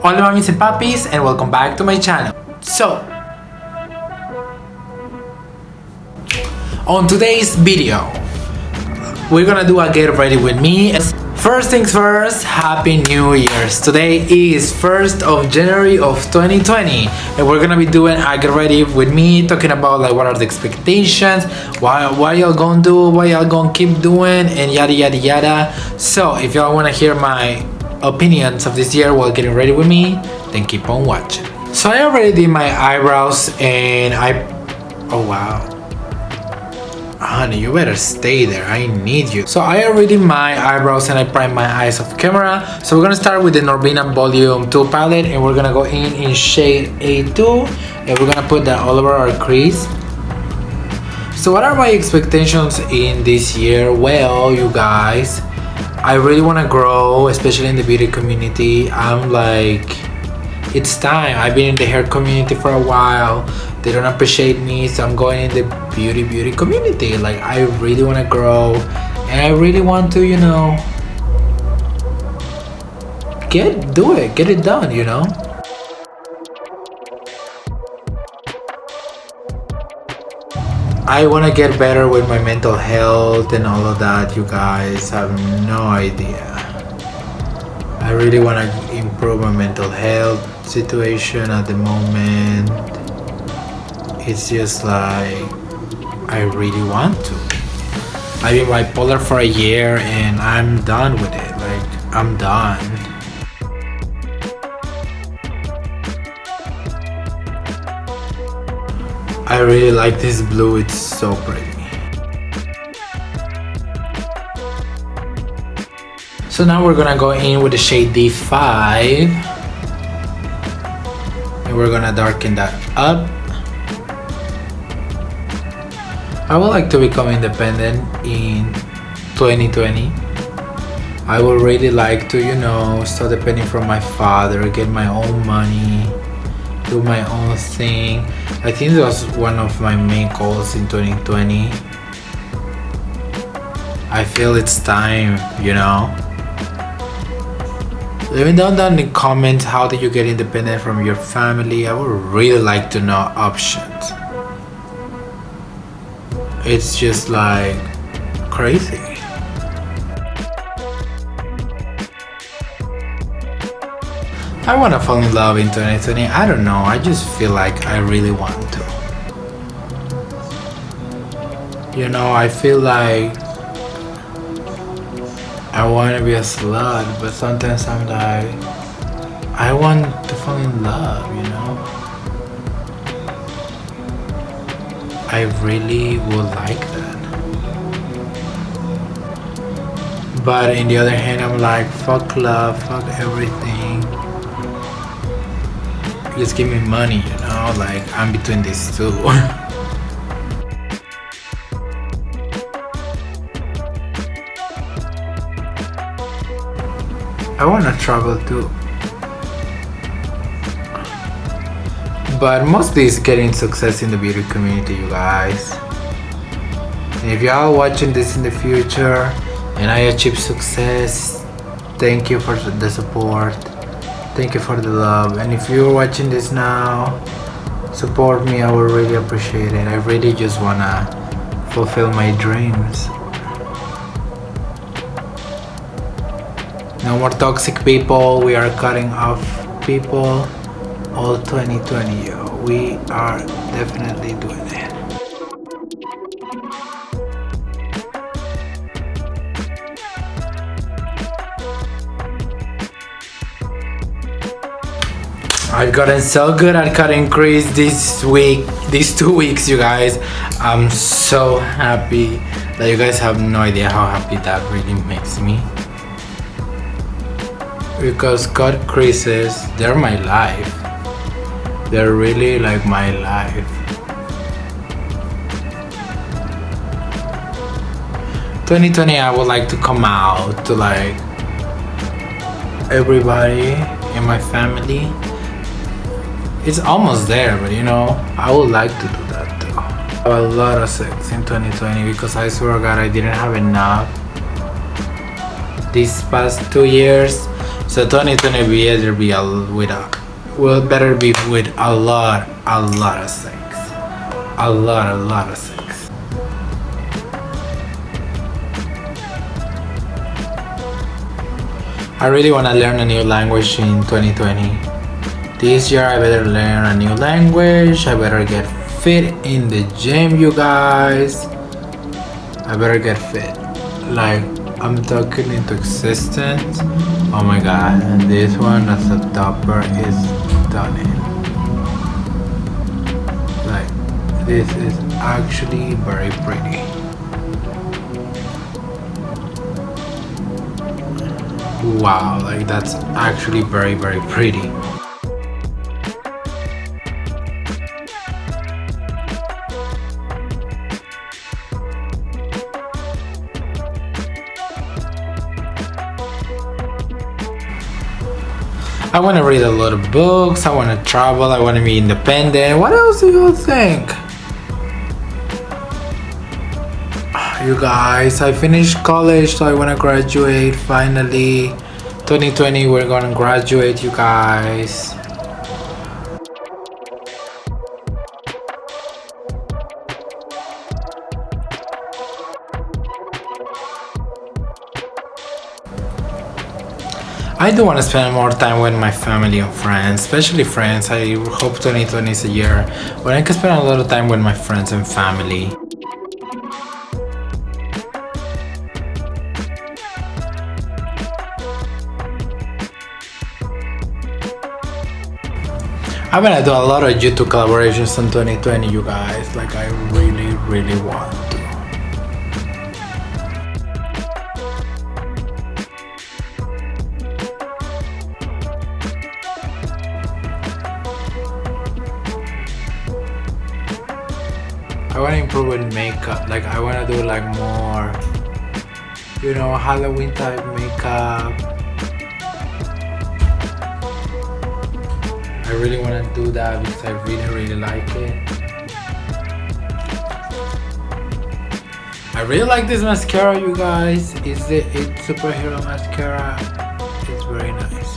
Hola mamis and papis, and welcome back to my channel. So, on today's video, we're gonna do a get ready with me. First things first, Happy New Year's. Today is 1st of January of 2020, and we're gonna be doing a get ready with me, talking about like what are the expectations, what y'all gonna do, what y'all gonna keep doing, and yada yada yada. So if y'all wanna hear my opinions of this year while getting ready with me, then keep on watching. So I already did my eyebrows, and oh wow, honey, you better stay there, I need you. So I already did my eyebrows and I primed my eyes off camera. So we're gonna start with the Norvina Volume 2 palette, and we're gonna go in shade A2, and we're gonna put that all over our crease. So what are my expectations in this year? Well, you guys, I really want to grow, especially in the beauty community. I'm like, it's time. I've been in the hair community for a while. They don't appreciate me, so I'm going in the beauty community. Like, I really want to grow, and I really want to, get it done, I want to get better with my mental health and all of that. You guys have no idea. I really want to improve my mental health situation at the moment. It's just like, I really want to. I've been bipolar for a year and I'm done with it. Like, I'm done. I really like this blue, it's so pretty. So now we're gonna go in with the shade D5, and we're gonna darken that up. I would like to become independent in 2020. I would really like to, start depending from my father, get my own money, do my own thing. I think that was one of my main goals in 2020. I feel it's time, Let me know down in the comments, how did you get independent from your family? I would really like to know options. It's just like crazy. I want to fall in love in 2020. I don't know. I just feel like I really want to. I feel like I want to be a slut, but sometimes I'm like, I want to fall in love, I really would like that. But in the other hand, I'm like, fuck love, fuck everything. Just give me money, like I'm between these two. I want to travel too, but mostly it's getting success in the beauty community, you guys. And if y'all watching this in the future and I achieve success, thank you for the support. Thank you for the love, and if you're watching this now, support me. I would really appreciate it. I really just wanna fulfill my dreams. No more toxic people. We are cutting off people. All 2020, yo. We are definitely doing it. I've gotten so good at cutting crease these 2 weeks, you guys. I'm so happy that you guys have no idea how happy that really makes me. Because cut creases, they're my life. They're really like my life. 2020, I would like to come out to like everybody in my family. It's almost there, but I would like to do that too. I have a lot of sex in 2020 because I swear to God, I didn't have enough these past 2 years. So 2020 will better be with a lot of things. A lot of things. I really want to learn a new language in 2020. This year I better learn a new language. I better get fit in the gym, you guys. I better get fit. Like, I'm talking into existence. Oh my god, and this one as a topper is stunning. Like, this is actually very pretty. Wow, like that's actually very pretty. I want to read a lot of books, I want to travel, I want to be independent. What else do you think? You guys, I finished college, so I want to graduate finally. 2020, we're gonna graduate, you guys. I do want to spend more time with my family and friends, especially friends. I hope 2020 is a year when I can spend a lot of time with my friends and family. I'm gonna do a lot of YouTube collaborations in 2020, you guys. Like, I really want to. I want to improve with makeup. Like, I want to do like more, you know, Halloween type makeup. I really want to do that because I really like it. I really like this mascara, you guys. It's superhero mascara. It's very nice.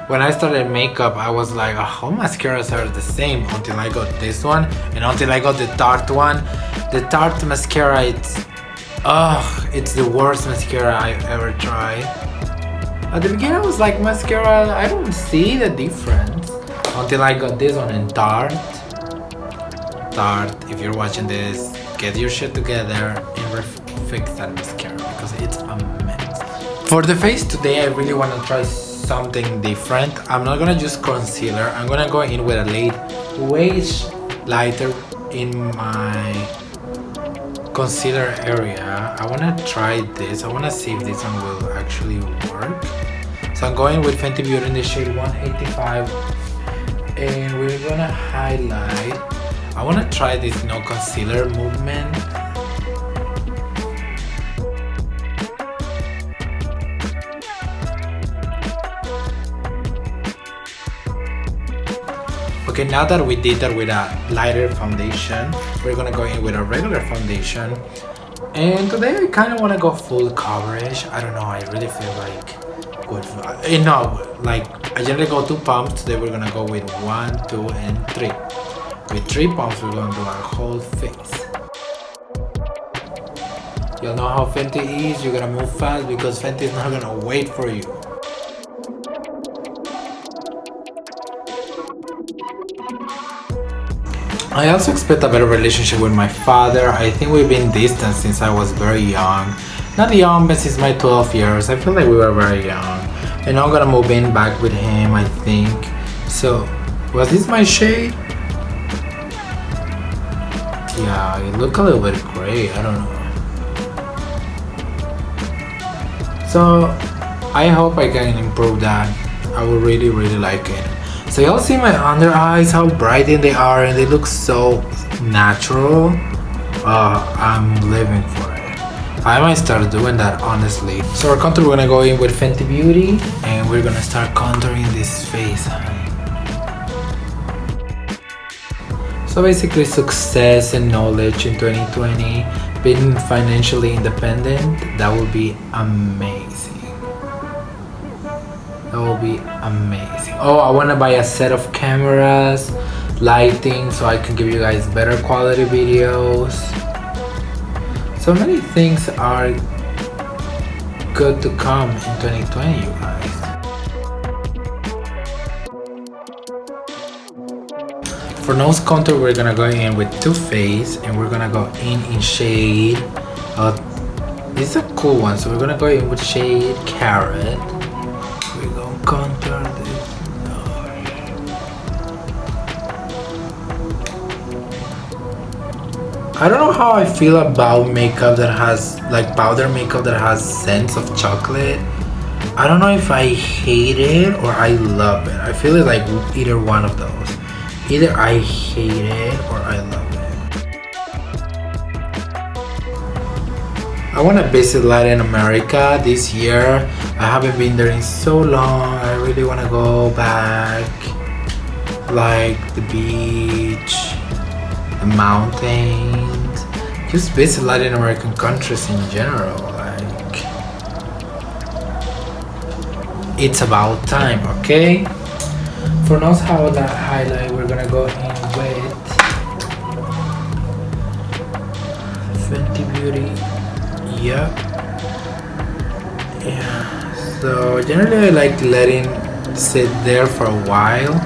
When I started makeup, I was like, oh, mascaras are the same, until I got this one, and until I got the Tarte one. The Tarte mascara, it's the worst mascara I've ever tried. At the beginning I was like, mascara, I don't see the difference. Until I got this one in Tarte. Tarte, if you're watching this, get your shit together and fix that mascara because it's a mess. For the face today, I really want to try something different. I'm not gonna use concealer. I'm gonna go in with a way lighter in my concealer area. I want to try this. I want to see if this one will actually work. So I'm going with Fenty Beauty in the shade 185, and we're gonna highlight. I want to try this no concealer movement. Okay, now that we did that with a lighter foundation, we're gonna go in with a regular foundation. And today I kind of want to go full coverage. I don't know, I really feel like good. Like I generally go 2 pumps. Today we're gonna go with 1, 2, and 3. With 3 pumps, we're gonna do our whole face. You'll know how Fenty is. You gotta move fast because Fenty is not gonna wait for you. I also expect a better relationship with my father. I think we've been distant since I was very young. Not young, but since my 12 years. I feel like we were very young. And I'm gonna move in back with him, I think. So, was this my shade? Yeah, it looked a little bit gray, I don't know. So, I hope I can improve that. I would really like it. So y'all see my under eyes, how bright they are, and they look so natural. I'm living for it. I might start doing that, honestly. So our contour, we're gonna go in with Fenty Beauty, and we're gonna start contouring this face. So basically success and knowledge in 2020. being financially independent, that would be amazing. That will be amazing. Oh, I want to buy a set of cameras, lighting, so I can give you guys better quality videos. So many things are good to come in 2020, you guys. For nose contour, we're gonna go in with Too Faced, and we're gonna go in shade. This is a cool one, so we're gonna go in with shade Carrot. We're gonna contour this nose. I don't know how I feel about makeup that has, like powder makeup that has scents of chocolate. I don't know if I hate it or I love it. I feel it like either one of those. Either I hate it or I love it. I want to visit Latin America this year. I haven't been there in so long. I really want to go back. Like the beach, the mountains. Just visit Latin American countries in general. Like, it's about time, okay? For nose highlight, we're gonna go in with Fenty Beauty. Yep. Yeah. So generally I like letting sit there for a while.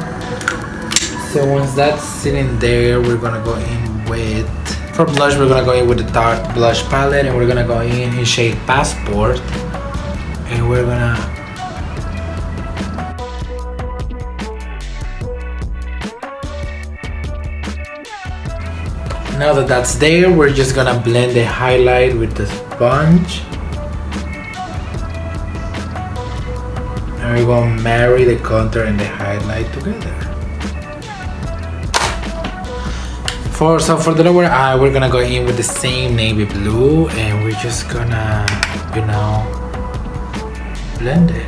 So once that's sitting there, we're gonna go in with, for blush, we're gonna go in with the Tarte blush palette, and we're gonna go in shade Passport, and we're gonna now that that's there, we're just gonna blend the highlight with the sponge. And we're gonna marry the contour and the highlight together. For the lower eye, we're gonna go in with the same navy blue, and we're just gonna, you know, blend it.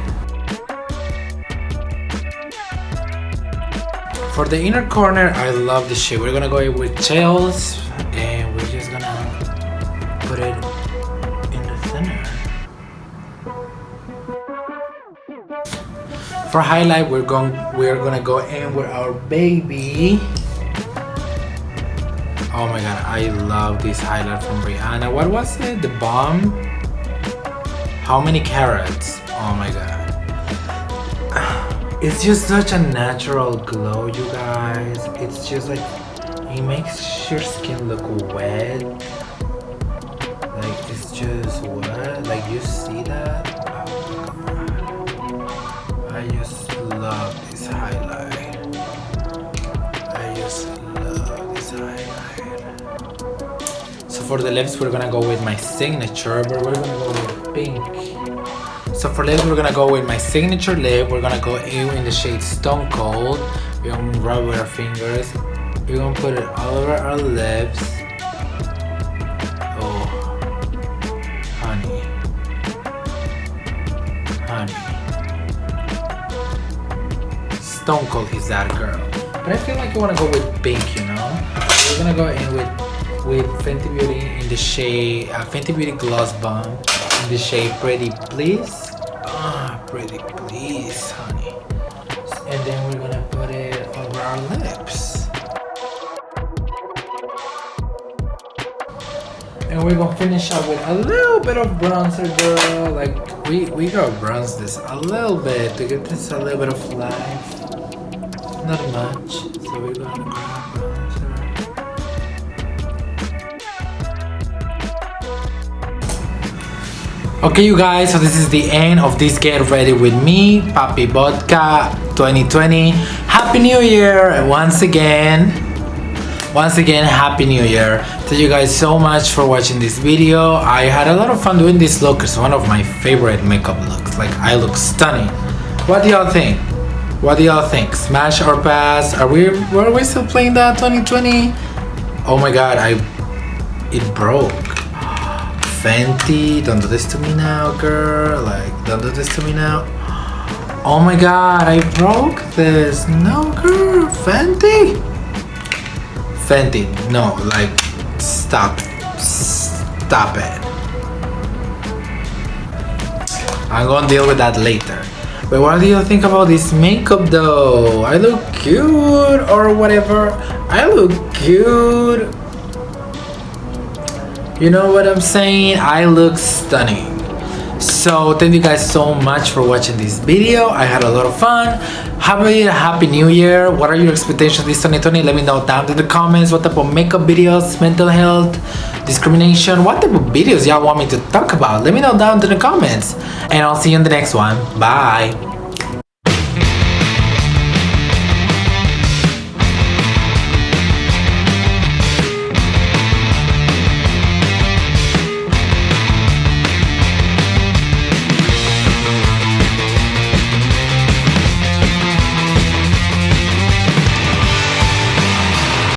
For the inner corner, I love this shade. We're gonna go in with Chills, and we're just gonna put it in the center. For highlight, we're gonna go in with our baby. Oh my god, I love this highlight from Rihanna. What was it? The Bomb? How Many Carats? Oh my god. It's just such a natural glow, you guys. It's just like, it makes your skin look wet. Like, it's just wet. Like, you see that? Oh my god. I just love this highlight. I just love this highlight. So for the lips, we're gonna go with my signature, but we're gonna go with pink. So for lips, we're gonna go with my signature lip. We're gonna go in the shade Stone Cold. We're gonna rub with our fingers. We're gonna put it all over our lips. Oh, honey. Stone Cold is that girl. But I feel like you wanna go with pink, you know? We're gonna go in with Fenty Beauty in the shade, Fenty Beauty Gloss Bomb in the shade Pretty Please. Pretty Please, honey. And then we're gonna put it over our lips. And we're gonna finish up with a little bit of bronzer, girl. Like, we gotta bronze this a little bit to give this a little bit of life. Not much. So we're gonna grab bronzer. Okay, you guys, so this is the end of this Get Ready With Me, Papi Vodka 2020. Happy New Year! And once again, Happy New Year. Thank you guys so much for watching this video. I had a lot of fun doing this look. It's one of my favorite makeup looks. Like, I look stunning. What do y'all think? Smash or pass? Were we still playing that 2020? Oh my god, it broke. Fenty, don't do this to me now, girl. Like, don't do this to me now. Oh my god, I broke this. No, girl. Fenty, no, like, stop stop it. I'm gonna deal with that later. But what do you think about this makeup though? I look cute or whatever. I look cute. You know what I'm saying? I look stunning. So thank you guys so much for watching this video. I had a lot of fun. Happy New Year. What are your expectations this 2020? Let me know down in the comments. What type of makeup videos, mental health, discrimination, what type of videos y'all want me to talk about? Let me know down in the comments. And I'll see you in the next one. Bye.